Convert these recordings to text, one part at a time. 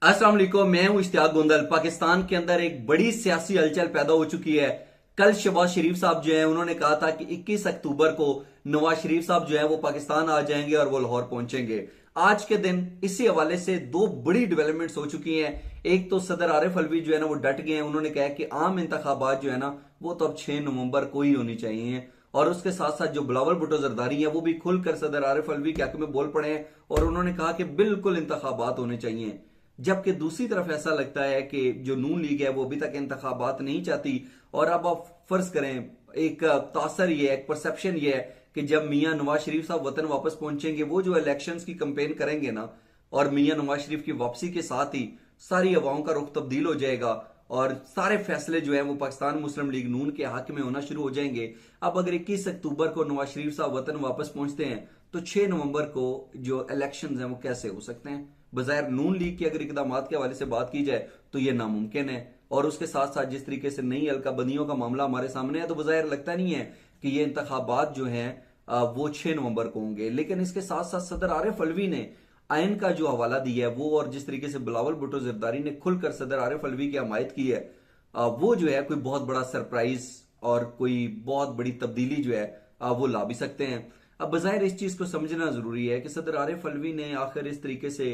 अस्सलाम वालेकुम, मैं हूं इश्तियाक गोंदल। पाकिस्तान के अंदर एक बड़ी सियासी हलचल पैदा हो चुकी है। कल शहबाज शरीफ साहब जो है उन्होंने कहा था कि 21 अक्टूबर को नवाज शरीफ साहब जो है वो पाकिस्तान आ जाएंगे और वो लाहौर पहुंचेंगे। आज के दिन इसी हवाले से दो बड़ी डेवलपमेंट्स हो चुकी हैं। एक तो सदर आरिफ अलवी जो है ना वो डट गए हैं। उन्होंने कहा कि आम इंतखाबात जो है ना वो तो अब 6 नवंबर को ही होनी चाहिए। और उसके साथ साथ जो बिलावल भुट्टो जरदारी है वो भी खुलकर सदर आरिफ अलवी के हक में बोल पड़े हैं और उन्होंने कहा कि बिल्कुल इंतखाबात होने चाहिए। जबकि दूसरी तरफ ऐसा लगता है कि जो नून लीग है वो अभी तक इंतखाबात नहीं चाहती। और अब आप फर्ज करें, एक तासर ये है, एक परसेप्शन ये है कि जब मियां नवाज शरीफ साहब वतन वापस पहुंचेंगे, वो जो इलेक्शंस की कंपेन करेंगे ना, और मियां नवाज शरीफ की वापसी के साथ ही सारी अवाओं का रुख तब्दील हो जाएगा और सारे फैसले जो है वो पाकिस्तान मुस्लिम लीग नून के हक में होना शुरू हो जाएंगे। अब अगर 21 अक्टूबर को नवाज शरीफ साहब वतन वापस पहुंचते हैं तो 6 नवंबर को जो इलेक्शंस हैं वो कैसे हो सकते हैं? बजाय नून लीग के अगर इकदाम के हवाले से बात की जाए तो ये नामुमकिन है। और उसके साथ साथ जिस तरीके से नई अलकाबंदियों का मामला हमारे सामने है, तो बजाय लगता नहीं है कि ये इंतखाबात जो हैं वो 6 नवंबर को होंगे। लेकिन इसके साथ साथ सदर आरिफ अलवी ने आयन का जो हवाला दिया है वो, और जिस तरीके से बिलावल भुट्टो जरदारी ने खुलकर सदर आरिफ अलवी की हमायत की है, वो जो है कोई बहुत बड़ा सरप्राइज और कोई बहुत बड़ी तब्दीली जो है वो ला भी सकते हैं। अब बजाय इस चीज को समझना जरूरी है कि सदर आरिफ अलवी ने आखिर इस तरीके से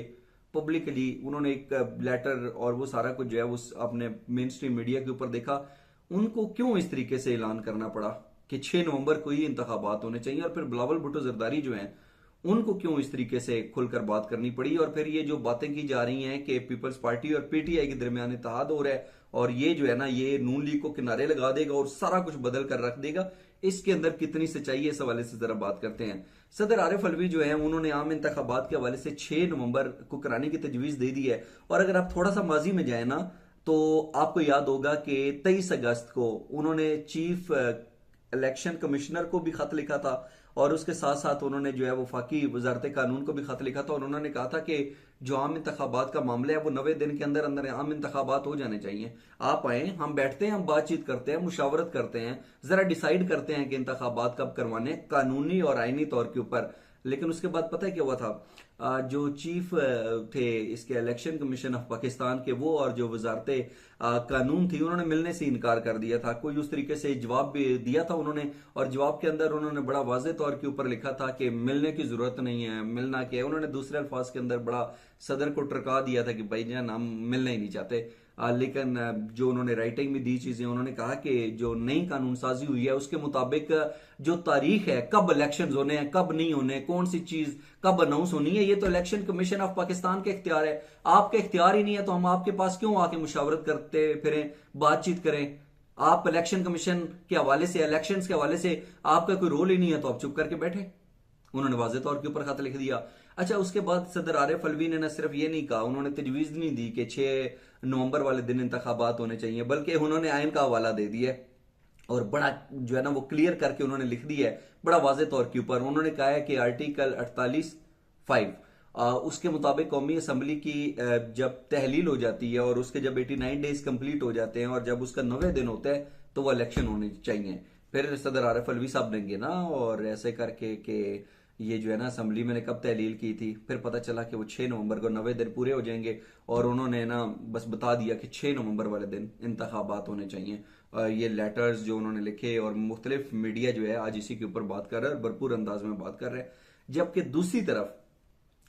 पब्लिकली उन्होंने एक लेटर और वो सारा कुछ जो है वो अपने मेन स्ट्रीम मीडिया के ऊपर देखा, उनको क्यों इस तरीके से ऐलान करना पड़ा कि 6 नवंबर को ही इंतखाबात होने चाहिए? और फिर बिलावल भुट्टो जरदारी जो हैं उनको क्यों इस तरीके से खुलकर बात करनी पड़ी? और फिर ये जो बातें की जा रही हैं कि पीपल्स पार्टी और पीटीआई के दरमियान इत्तेहाद हो रहा है और ये जो है ना ये नून लीग को किनारे लगा देगा और सारा कुछ बदल कर रख देगा, इसके अंदर कितनी सच्चाई है, इस हवाले से जरा बात करते हैं। सदर आरिफ अलवी जो है उन्होंने आम इंतखाबात के हवाले से 6 नवंबर को कराने की तजवीज दे दी है। और अगर आप थोड़ा सा माजी में जाए ना तो आपको याद होगा कि 23 अगस्त को उन्होंने चीफ इलेक्शन कमिश्नर को भी खत लिखा था और उसके साथ साथ उन्होंने जो है वो फाकी वजारत कानून को भी खत लिखा था और उन्होंने कहा था कि जो आम इंतखाबात का मामला है वो 90 दिन के अंदर अंदर आम इंतखाबात हो जाने चाहिए। आप आए, हम बैठते हैं, हम बातचीत करते हैं, मुशावरत करते हैं, जरा डिसाइड करते हैं कि इंतखाबात कब करवाने, कानूनी और आईनी तौर के ऊपर। लेकिन उसके बाद पता है क्या हुआ था? जो चीफ थे इसके इलेक्शन कमीशन ऑफ पाकिस्तान के, वो और जो वजारत कानून थी, उन्होंने मिलने से इनकार कर दिया था। कोई उस तरीके से जवाब भी दिया था उन्होंने, और जवाब के अंदर उन्होंने बड़ा वाज़ेह तौर के ऊपर लिखा था कि मिलने की जरूरत नहीं है, मिलना क्या है। उन्होंने दूसरे अल्फाज के अंदर बड़ा सदर को टरका दिया था कि भाई जान हम मिलना ही नहीं चाहते। लेकिन जो उन्होंने राइटिंग में दी चीजें, उन्होंने कहा कि जो नई कानून साजी हुई है उसके मुताबिक जो तारीख है कब इलेक्शन होने हैं कब नहीं होने, कौन सी चीज कब अनाउंस होनी है, ये तो इलेक्शन कमीशन ऑफ पाकिस्तान के इख्तियार है। आपके इख्तियार ही नहीं है तो हम आपके पास क्यों आके मुशावरत करते फिरें, बातचीत करें? आप इलेक्शन कमीशन के हवाले से, इलेक्शन के हवाले से आपका कोई रोल ही नहीं है तो आप चुप करके बैठे। उन्होंने वाज़ेह तौर के ऊपर खत लिख दिया। अच्छा, उसके बाद सदर आरिफ अलवी ने न सिर्फ ये नहीं कहा, उन्होंने तजवीज़ नहीं दी कि 6 नवंबर वाले दिन इंतखाबात होने चाहिए, बल्कि उन्होंने आइन का हवाला दे दिया और बड़ा जो है ना वो क्लियर करके उन्होंने लिख दिया है बड़ा वाज़ेह तौर के ऊपर। उन्होंने कहा है कि आर्टिकल 48(5) उसके मुताबिक कौमी असम्बली की जब तहलील हो जाती है और उसके जब 89 डेज कंप्लीट हो जाते हैं और जब उसका 90 दिन होता है तो वो इलेक्शन होने चाहिए। फिर सदर आरिफ अलवी साहब ने गिना और ऐसे करके कि ये जो है ना असम्बली मैंने कब तहलील की थी, फिर पता चला कि वो 6 नवंबर को 90 दिन पूरे हो जाएंगे और उन्होंने ना बस बता दिया कि 6 नवंबर वाले दिन इंतखाबात होने चाहिए। ये लेटर्स जो उन्होंने लिखे और मुख्तलिफ मीडिया जो है आज इसी के ऊपर बात कर रहा है और भरपूर अंदाज में बात कर रहे हैं। जबकि दूसरी तरफ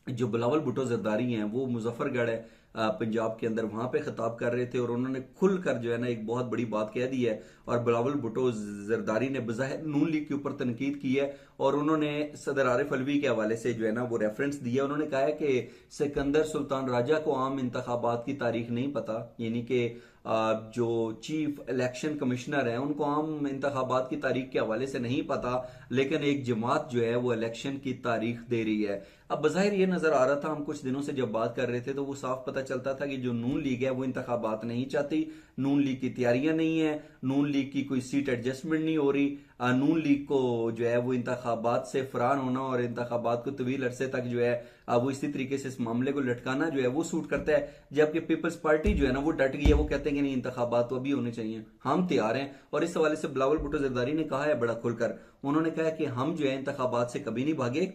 जो बिलावल भुट्टो जरदारी हैं वो मुजफ्फरगढ़ है पंजाब के अंदर, वहां पे खिताब कर रहे थे और उन्होंने खुलकर जो है ना एक बहुत बड़ी बात कह दी है। और बिलावल भुट्टो जरदारी ने बज़ाहिर नून लीग के ऊपर तनकीद की है और उन्होंने सदर आरिफ अलवी के हवाले से जो है ना वो रेफरेंस दिया। उन्होंने कहा है कि सिकंदर सुल्तान राजा को आम इंतखाबात की तारीख नहीं पता, यानी कि जो चीफ इलेक्शन कमिश्नर है उनको आम इंतखाबात की तारीख के हवाले से नहीं पता, लेकिन एक जमात जो है वो इलेक्शन की तारीख दे रही है। अब बज़ाहिर ये नजर आ रहा था, हम कुछ दिनों से जब बात कर रहे थे तो वो साफ पता चलता था कि जो नून लीग है वो इंतखाबात नहीं चाहती, नून लीग की तैयारियां नहीं है, नून लीग की कोई सीट एडजस्टमेंट नहीं हो रही, नून लीग को जो है वो इंतखाबात से फरार होना और इंतखाबात को तवील अरसे तक जो है वो इसी तरीके से इस मामले को लटकाना जो है वो सूट करता है। जबकि पीपल्स पार्टी जो है ना वो डट गई है, वो कहते हैं कि नहीं इंतखाबात तो अभी होने चाहिए, हम तैयार हैं। और इस हवाले से बिलावल भुट्टो जरदारी ने कहा है बड़ा खुलकर, उन्होंने कहा कि हम जो है इंतखाबात से कभी नहीं भागे,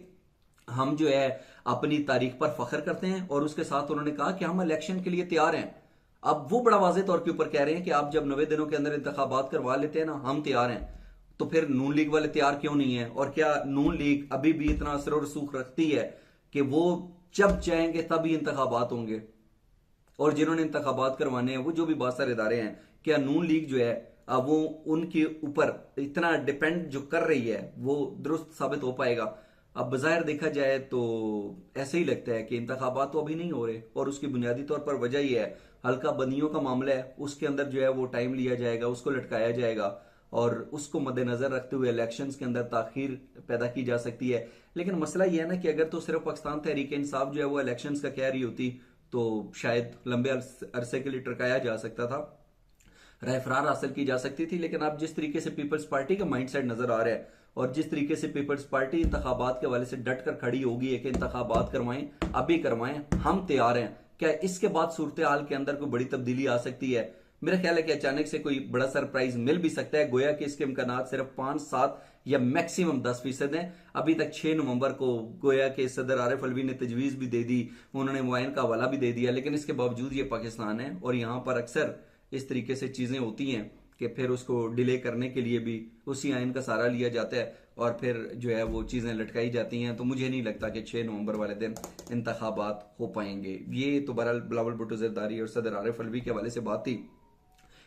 हम जो है अपनी तारीख पर फख्र करते हैं और उसके साथ उन्होंने कहा कि हम इलेक्शन के लिए तैयार हैं। अब वो बड़ा वाज़ेह तौर के ऊपर कह रहे हैं कि आप जब 90 दिनों के अंदर इंतखाबात करवा लेते हैं ना, हम तैयार हैं। तो फिर नून लीग वाले तैयार क्यों नहीं है? और क्या नून लीग अभी भी इतना असर और रसूख रखती है कि वो जब चाहेंगे तभी इंतखाबात होंगे? और जिन्होंने इंतखाबात करवाने हैं, वो जो भी बासर इदारे हैं, क्या नून लीग जो है वो उनके ऊपर इतना डिपेंड जो कर रही है वो दुरुस्त साबित हो पाएगा? अब बज़ाहिर देखा जाए तो ऐसे ही लगता है कि इंतखाबात तो अभी नहीं हो रहे, और उसकी बुनियादी तौर पर वजह ही है हल्का बंदियों का मामला है। उसके अंदर जो है वो टाइम लिया जाएगा, उसको लटकाया जाएगा, और उसको मद्देनजर रखते हुए इलेक्शंस के अंदर ताखीर पैदा की जा सकती है। लेकिन मसला यह है ना कि अगर तो सिर्फ पाकिस्तान तहरीक इंसाफ जो है वो इलेक्शंस का कह रही होती तो शायद लंबे अरसे के लिए टरकाया जा सकता था, राय फरार हासिल की जा सकती थी। लेकिन अब जिस तरीके से पीपल्स पार्टी का माइंडसेट नजर आ रहा है, और जिस तरीके से पीपल्स पार्टी इंतखाबात के हवाले से डट कर खड़ी होगी है कि इंतखाबात करवाएं, अभी करवाएं, हम तैयार हैं, क्या इसके बाद सूरत हाल के अंदर कोई बड़ी तब्दीली आ सकती है? मेरा ख्याल है कि अचानक से कोई बड़ा सरप्राइज मिल भी सकता है। गोया कि इसके इम्कान सिर्फ 5-7 या मैक्सिमम 10% हैं। अभी तक 6 नवंबर को गोया के सदर आरिफ अलवी ने तजवीज भी दे दी, उन्होंने मुआयन का हवाला भी दे दिया, लेकिन इसके बावजूद ये पाकिस्तान है और यहां पर अक्सर इस तरीके से चीजें होती हैं कि फिर उसको डिले करने के लिए भी उसी आइन का सहारा लिया जाता है और फिर जो है वो चीजें लटकाई जाती हैं। तो मुझे नहीं लगता कि 6 नवंबर वाले दिन इंतखाबात हो पाएंगे। ये तो बहरहाल बिलावल भुट्टो जरदारी और सदर आरिफ अलवी के हवाले से बात थी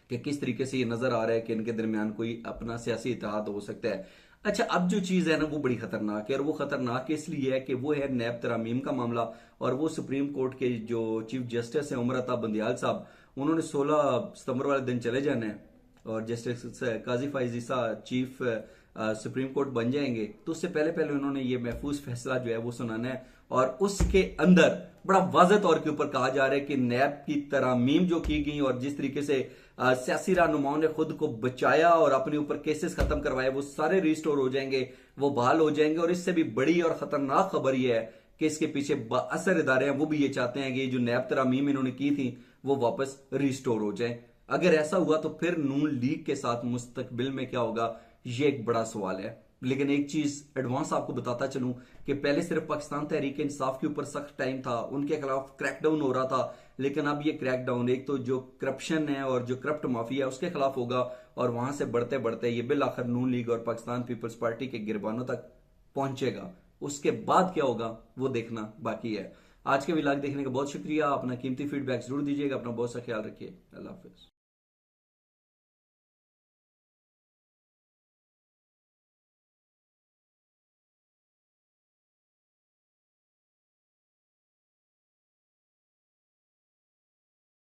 कि किस तरीके से ये नजर आ रहा है कि इनके दरमियान कोई अपना सियासी इत्तेहाद हो सकता है। अच्छा, अब जो चीज है ना वो बड़ी खतरनाक है, और वो खतरनाक इसलिए है कि वो है नैब तरामीम का मामला। और वो सुप्रीम कोर्ट के जो चीफ जस्टिस है उमर अता बंदियाल साहब, उन्होंने 16 सितंबर वाले दिन चले जाना है, और जस्टिस काजी फाइज ईसा चीफ सुप्रीम कोर्ट बन जाएंगे। तो उससे पहले पहले उन्होंने ये महफूज फैसला जो है वो सुनाना है, और उसके अंदर बड़ा वाज़ेह तौर के ऊपर कहा जा रहा है कि नैब की तरामीम जो की गई और जिस तरीके से सियासी रहनुमाओं ने खुद को बचाया और अपने ऊपर केसेस खत्म करवाए, वो सारे रिस्टोर हो जाएंगे, वो बहाल हो जाएंगे। और इससे भी बड़ी और खतरनाक खबर यह है कि इसके पीछे बाअसर इदारे हैं, वो भी ये चाहते हैं कि ये जो नैब तरामीम इन्होंने की थी वो वापस रिस्टोर हो जाए। अगर ऐसा हुआ तो फिर नून लीग के साथ मुस्तकबिल में क्या होगा, ये एक बड़ा सवाल है। लेकिन एक चीज एडवांस आपको बताता चलूं कि पहले सिर्फ पाकिस्तान तहरीक इंसाफ के ऊपर सख्त टाइम था, उनके खिलाफ क्रैकडाउन हो रहा था, लेकिन अब ये क्रैकडाउन एक तो जो करप्शन है और जो करप्ट माफिया है उसके खिलाफ होगा, और वहां से बढ़ते बढ़ते ये बिल आखिर नून लीग और पाकिस्तान पीपल्स पार्टी के गिरबानों तक पहुंचेगा। उसके बाद क्या होगा वो देखना बाकी है। आज के व्लॉग देखने का बहुत शुक्रिया। अपना कीमती फीडबैक जरूर दीजिएगा। अपना बहुत सा ख्याल रखिए। अल्लाह हाफिज।